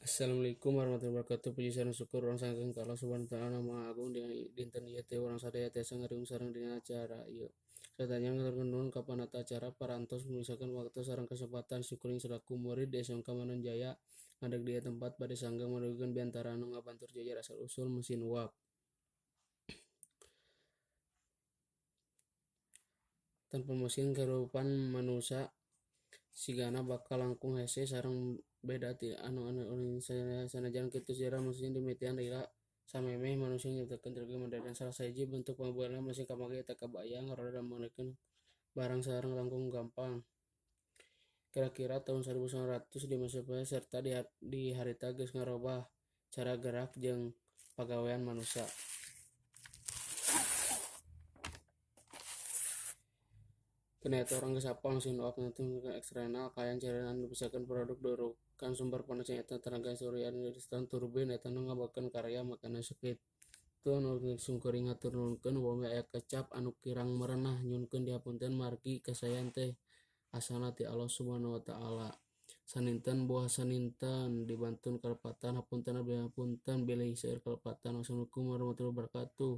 Assalamualaikum warahmatullahi wabarakatuh. Puji sareng syukur urang sangkeun ka Allah Subhanahu wa taala anu Maha Agung di dinten ieu teh urang sadaya tiasa ngariung sareng dina acara ieu. Sadaya ngaturkeun nuhun ka panata acara parantos misalkan waktu sareng kesempatan syukuring selaku murid di SMK Manunjaya ngadeg di tempat bade sanggeung manugikeun biantara anu ngabantur jajar asal usul mesin uap. Tanpa mesin kehidupan manusia sigana bakal langkung hese sareng beda ti anu sanajan kitu sejarah manusia dimitian rila samemeh manusia nyiptakeun teknologi modern salah sahiji bentuk pangebolehan mesin kamaki eta kabayang roda mangeureun barang sareng langkung gampang. Kira-kira tahun 1900 di Mesopotami serta di harita geus ngarobah cara gerak jeung pagawean manusia. Ternyata orang geus hafal mesin uap nanti eksternal kayan cairan anu dipisahkeun produk dorukan sumber panas nyaeta tenaga surya anu disebut turbin eta nu ngabogaan karya makana sakit. Tu anu sungkuring ngatur nuhunkeun upami aya kecap anu kirang merenah nyuhunkeun dihapunten margi kasayan teh asalna ti Allah Subhanahu wa taala. Saninten buah saninten dibantun kalepatan hapunten bilih seueur kalepatan. Wassalamualaikum warahmatullahi wabarakatuh.